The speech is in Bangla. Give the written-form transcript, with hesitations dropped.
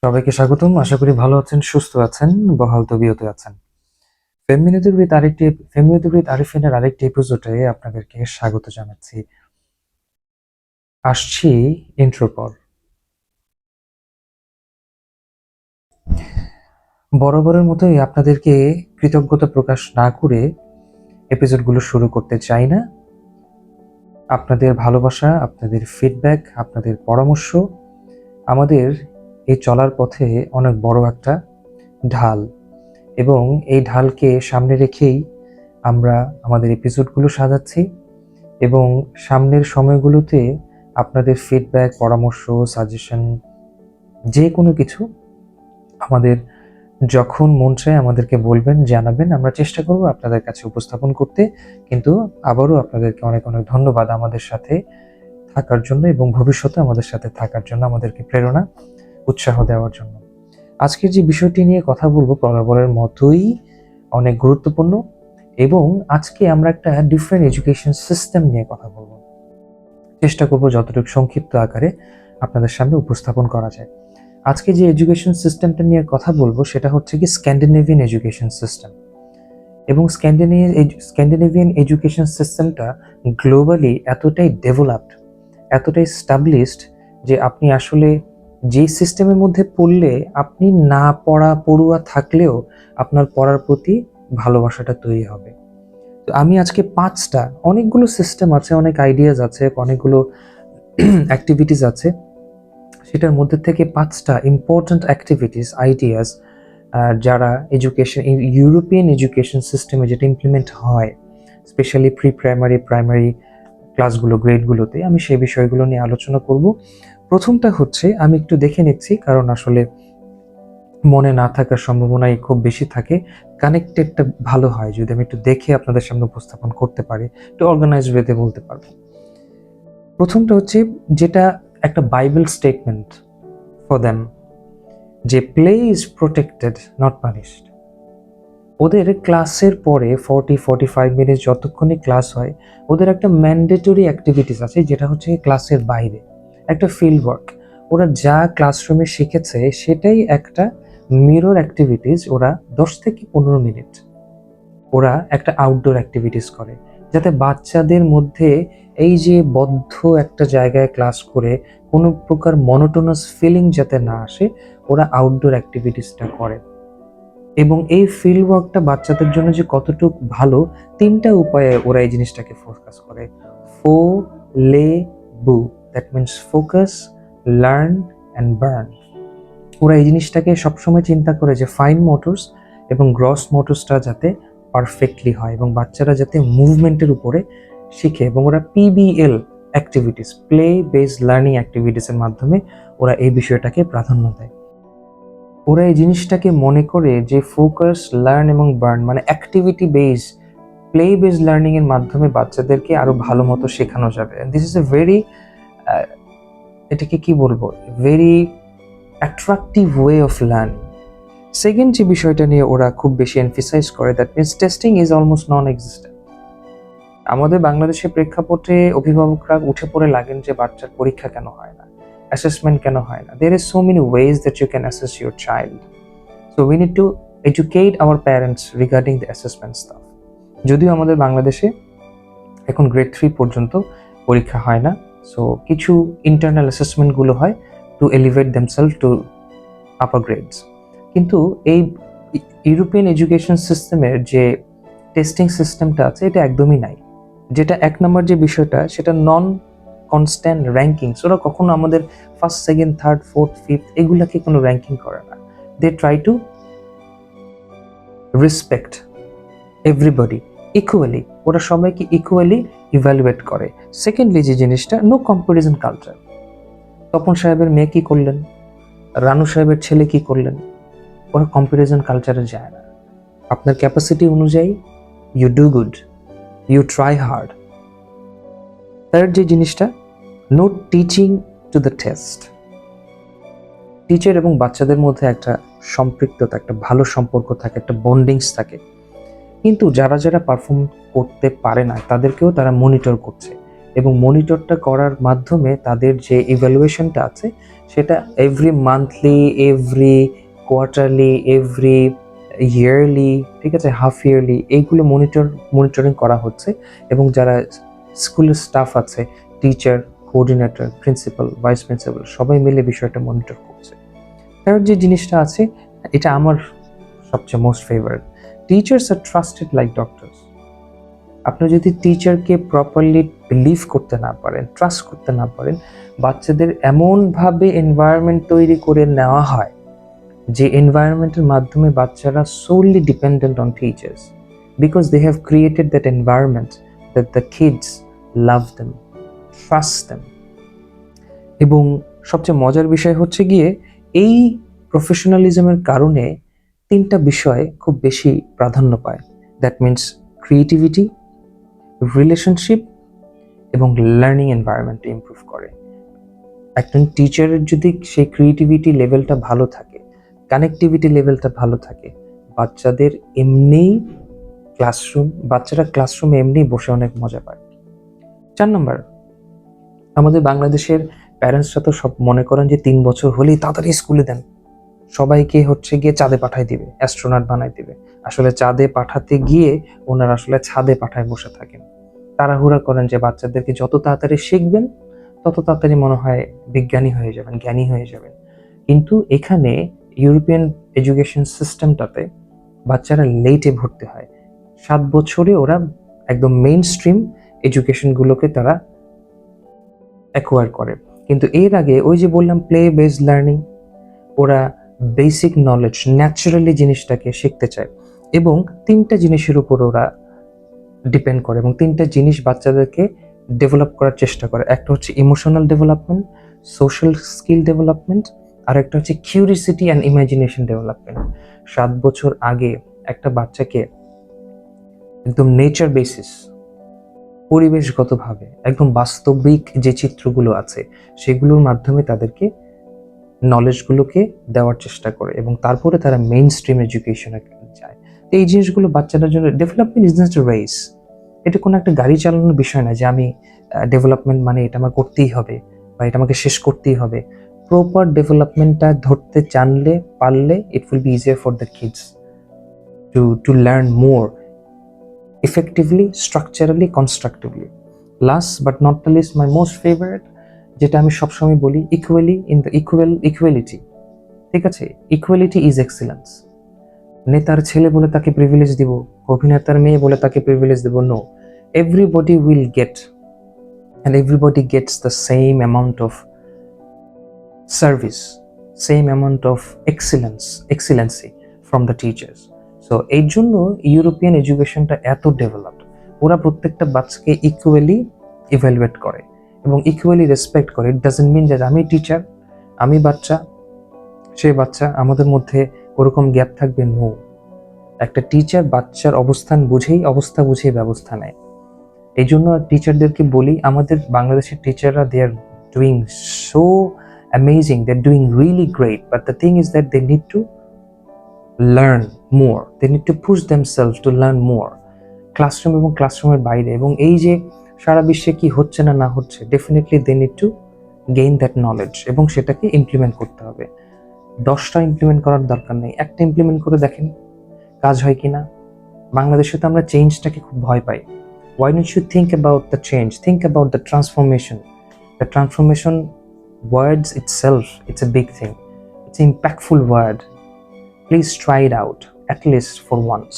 সবাইকে স্বাগতম। আশা করি ভালো আছেন, সুস্থ আছেন, বহাল তবিয়তে আছেন। ফেমিনিটি উইথ আরিফিনের আরেকটি এপিসোডে আপনাদেরকে স্বাগত জানাচ্ছি। আসছি ইন্ট্রোর পর। বরাবরের মতোই আপনাদেরকে কৃতজ্ঞতা প্রকাশ না করে এপিসোডগুলো শুরু করতে চাই না। আপনাদের ভালোবাসা, আপনাদের ফিডব্যাক, আপনাদের পরামর্শ আমাদের এই চলার পথে অনেক বড় একটা ঢাল, এবং এই ঢালকে সামনে রেখেই আমরা আমাদের এপিসোডগুলো সাজাচ্ছি এবং সামনের সময়গুলোতে আপনাদের ফিডব্যাক, পরামর্শ, সাজেশন যে কোনো কিছু আমাদের যখন মন চায় আমাদেরকে বলবেন, জানাবেন। আমরা চেষ্টা করব আপনাদের কাছে উপস্থাপন করতে। কিন্তু আবারও আপনাদেরকে অনেক অনেক ধন্যবাদ আমাদের সাথে থাকার জন্য এবং ভবিষ্যতে আমাদের সাথে থাকার জন্য, আমাদেরকে প্রেরণা, উৎসাহ দেওয়ার জন্য। আজকের যে বিষয়টি নিয়ে কথা বলবো বরাবরের মতোই অনেক গুরুত্বপূর্ণ, এবং আজকে আমরা একটা ডিফারেন্ট এডুকেশন সিস্টেম নিয়ে কথা বলবো। চেষ্টা করব যতটুকু সংক্ষিপ্ত আকারে আপনাদের সামনে উপস্থাপন করা যায়। আজকে যে এডুকেশন সিস্টেমটা নিয়ে কথা বলবো সেটা হচ্ছে কি স্ক্যান্ডিনেভিয়ান এডুকেশন সিস্টেম। এবং স্ক্যান্ডিনেভিয়ান এডুকেশন সিস্টেমটা গ্লোবালি এতটাই ডেভেলপড, এতটাই স্টাবলিশড যে আপনি আসলে যেই সিস্টেমের মধ্যে পড়লে আপনি না পড়ুয়া থাকলেও আপনার পড়ার প্রতি ভালোবাসাটা তৈরি হবে। তো আমি আজকে অনেকগুলো সিস্টেম আছে, অনেক আইডিয়াস আছে, অনেকগুলো অ্যাক্টিভিটিস আছে, সেটার মধ্যে থেকে 5টা ইম্পর্ট্যান্ট অ্যাক্টিভিটিস, আইডিয়াস যারা ইউরোপিয়ান এডুকেশন সিস্টেমে যেটা ইমপ্লিমেন্ট হয়, স্পেশালি প্রাইমারি ক্লাসগুলো, গ্রেডগুলোতে, আমি সেই বিষয়গুলো নিয়ে আলোচনা করব। প্রথমটা হচ্ছে, আমি একটু দেখে নিচ্ছি কারণ আসলে মনে না থাকার সম্ভাবনাই খুব বেশি থাকে। কানেক্টেডটা ভালো হয় যদি আমি একটু দেখে আপনাদের সামনে উপস্থাপন করতে পারি, একটু অর্গানাইজড ওয়েতে বলতে পারবো। প্রথমটা হচ্ছে, যেটা একটা বাইবেল স্টেটমেন্ট ফর দ্যাম, যে play is protected not punished. ওদের ক্লাসের পরে 40-45 মিনিট যতক্ষণই ক্লাস হয়, ওদের একটা ম্যান্ডেটরি অ্যাক্টিভিটিস আছে, যেটা হচ্ছে ক্লাসের বাইরে একটা ফিল্ড ওয়ার্ক। ওরা যা ক্লাসরুমে শিখেছে সেটাই একটা মিরর অ্যাক্টিভিটিস। ওরা 10 থেকে 15 মিনিট ওরা একটা আউটডোর অ্যাক্টিভিটিস করে, যাতে বাচ্চাদের মধ্যে এই যে বদ্ধ একটা জায়গায় ক্লাস করে কোনো প্রকার মনোটোনাস ফিলিং যাতে না আসে, ওরা আউটডোর অ্যাক্টিভিটিসটা করে। এবং এই ফিল্ড ওয়ার্কটা বাচ্চাদের জন্য যে কতটুকু ভালো, 3টা উপায়ে ওরা এই জিনিসটাকে ফোকাস করে। FOLEBU, that means focus, learn and burn. ওরা এই জিনিসটাকে সবসময় চিন্তা করে যে ফাইন মোটরস এবং গ্রস মোটরসটা যাতে পারফেক্টলি হয় এবং বাচ্চারা যাতে মুভমেন্টের উপরে শিখে। এবং ওরা PBL activities, play based learning অ্যাক্টিভিটিসের মাধ্যমে ওরা এই বিষয়টাকে প্রাধান্য দেয়। ওরা এই জিনিসটাকে মনে করে যে ফোকাস, লার্ন এবং বার্ন মানে activity based, play based learning এর মাধ্যমে বাচ্চাদেরকে আরো ভালো মতো শেখানো যাবে। দিস ইজ এ ভেরি, এটাকে কি বলবো, very attractive way of learning. Second যে বিষয়টা নিয়ে ওরা খুব বেশি এমফাসাইজ করে, that means testing is almost non existent. আমাদের বাংলাদেশের প্রেক্ষাপটে অভিভাবকরা উঠে পড়ে লাগেন যে বাচ্চার পরীক্ষা কেন হয় না, অ্যাসেসমেন্ট কেন হয় না। There is so many ways that you can assess your child. So we need to educate our parents regarding the assessment stuff. যদিও আমাদের বাংলাদেশে এখন গ্রেড 3 পর্যন্ত পরীক্ষা হয় না, সো কিছু ইন্টারনাল অ্যাসেসমেন্টগুলো হয় to elevate themselves to upper grades. কিন্তু এই ইউরোপিয়ান এডুকেশন সিস্টেমের যে টেস্টিং সিস্টেমটা আছে, এটা একদমই নাই। যেটা 1 নম্বর যে বিষয়টা, সেটা নন কনস্ট্যান্ট র্যাঙ্কিংস। ওরা কখনো আমাদের first, second, third, fourth, fifth এগুলাকে কোনো র্যাঙ্কিং করে না। They try to respect everybody equally. ওরা সবাইকে ইকুয়ালি ইভ্যালুয়েট করে। সেকেন্ডলি যে জিনিসটা, নো কম্পারিজন কালচার। তপন সাহেবের মেয়ে কি করলেন, রানু সাহেবের ছেলে কি করলেন, ওরা কম্পারিজন কালচারে যায় না। আপনার ক্যাপাসিটি অনুযায়ী you do good, you try hard. Third যে জিনিসটা, no teaching to the test. Teacher এবং বাচ্চাদের মধ্যে একটা সম্পৃক্ততা, একটা ভালো সম্পর্ক থাকে, একটা বন্ডিংস থাকে। কিন্তু যারা যারা পারফর্ম করতে পারে না তাদেরকেও তারা মনিটর করছে। এবং মনিটরটা করার মাধ্যমে তাদের যে ইভ্যালুয়েশনটা আছে সেটা every monthly, every quarterly, every yearly, ঠিক আছে, হাফ ইয়ারলি, এইগুলো মনিটরিং করা হচ্ছে। এবং যারা স্কুলের স্টাফ আছে, teacher, coordinator, principal, vice principal, সবাই মিলে বিষয়টা মনিটর করছে। কারণ যে জিনিসটা আছে, এটা আমার সবচেয়ে মোস্ট ফেভারিট, টিচার্স আর ট্রাস্টেড লাইক ডক্টরস। আপনি যদি টিচারকে প্রপারলি বিলিভ করতে না পারেন, ট্রাস্ট করতে না পারেন, বাচ্চাদের এমনভাবে এনভায়রনমেন্ট তৈরি করে নেওয়া হয় যে এনভায়রনমেন্টের মাধ্যমে বাচ্চারা solely dependent on teachers because they have created that environment that the kids love them, trust them. এবং সবচেয়ে মজার বিষয় হচ্ছে গিয়ে এই প্রফেশনালিজমের কারণে 3টা বিষয় খুব বেশি প্রাধান্য পায়। দ্যাট মিনস ক্রিয়েটিভিটি, রিলেশনশিপ এবং লার্নিং এনভায়রনমেন্ট ইমপ্রুভ করে। একজন টিচারের যদি সেই ক্রিয়েটিভিটি লেভেলটা ভালো থাকে, কানেক্টিভিটি লেভেলটা ভালো থাকে, বাচ্চারা ক্লাসরুমে এমনি বসে অনেক মজা পায়। 4 নম্বর, আমাদের বাংলাদেশের প্যারেন্টসরা তো সব মনে করেন যে 3 বছর হলেই তাড়াতাড়ি স্কুলে দেন, সবাইকে হচ্ছে গিয়ে চাঁদে পাঠায় দিবে, অ্যাস্ট্রোনট বানায় দিবে। আসলে চাঁদে পাঠাতে গিয়ে ওনারা আসলে ছাদে পাঠায় বসে থাকেন। তাড়াহুড়া করেন যে বাচ্চাদেরকে যত তাড়াতাড়ি শিখবেন তত তাড়াতাড়ি মনে হয় বিজ্ঞানী হয়ে যাবেন, জ্ঞানী হয়ে যাবেন। কিন্তু এখানে ইউরোপিয়ান এডুকেশন সিস্টেমটাতে বাচ্চারা লেটে ভর্তি হয়। 7 বছরে ওরা একদম মেইন স্ট্রিম এডুকেশনগুলোকে তারা অ্যাকোয়ার করে। কিন্তু এর আগে ওই যে বললাম প্লে বেসড লার্নিং, ওরা বেসিক নলেজ ন্যাচারালি জিনিসটাকে শিখতে চায় এবং 3টা জিনিসের উপর ওরা ডিপেন্ড করে এবং 3টা জিনিস বাচ্চাদেরকে ডেভেলপ করার চেষ্টা করে। একটা হচ্ছে emotional development, social skill development, আর একটা হচ্ছে কিউরিসিটি অ্যান্ড ইমাজিনেশন ডেভেলপমেন্ট। 7 বছর আগে একটা বাচ্চাকে একদম নেচার বেসিস, পরিবেশগতভাবে একদম বাস্তবিক যে চিত্রগুলো আছে সেগুলোর মাধ্যমে তাদেরকে নলেজগুলোকে দেওয়ার চেষ্টা করে এবং তারপরে তারা মেইন স্ট্রিম এডুকেশনে যায়। তো এই জিনিসগুলো বাচ্চাদের জন্য, development is not a race. এটা কোনো একটা গাড়ি চালানোর বিষয় না যে আমি ডেভেলপমেন্ট মানে এটা আমার করতেই হবে বা এটা আমাকে শেষ করতেই হবে। প্রপার ডেভেলপমেন্টটা ধরতে জানলে পারলে it will be easier for the kids to learn more effectively, structurally, constructively. Last but not the least, my most favorite, যেটা আমি সবসময় বলি, equality, ঠিক আছে? Equality is excellence. নেতার ছেলে বলে তাকে প্রিভিলেজ দিব, অভিনেতার মেয়ে বলে তাকে প্রিভিলেজ দিব, no. Everybody will get and everybody gets the same amount of service, same amount of excellency from the teachers. So এই জন্য ইউরোপিয়ান এডুকেশনটা এত ডেভেলপড। ওরা প্রত্যেকটা বাচ্চাকে ইকুয়ালি ইভ্যালুয়েট করে এবং ইকুয়ালি রেসপেক্ট করে। ইট ডাজন্ট মিন যে আমি টিচার, আমি বাচ্চা, সে বাচ্চা, আমাদের মধ্যে ওরকম গ্যাপ থাকবে, নো। একটা টিচার বাচ্চার অবস্থা বুঝেই ব্যবস্থা নেয়। এই জন্য টিচারদেরকে বলি, আমাদের বাংলাদেশের টিচাররা they are doing so amazing, they are doing really great, but the thing is that they need to learn more, they need to push themselves to learn more classroom এবং ক্লাসরুমের বাইরে। এবং এই যে সারা বিশ্বে কি হচ্ছে না হচ্ছে, definitely they need to gain that knowledge এবং সেটাকে ইমপ্লিমেন্ট করতে হবে। 10টা ইমপ্লিমেন্ট করার দরকার নেই, একটা ইমপ্লিমেন্ট করে দেখেন কাজ হয় কিনা। বাংলাদেশে তো আমরা চেঞ্জটাকে খুব ভয় পাই। why don't you think about the change, think about the transformation words itself, it's a big thing, it's an impactful word. Please try it out, at least for once.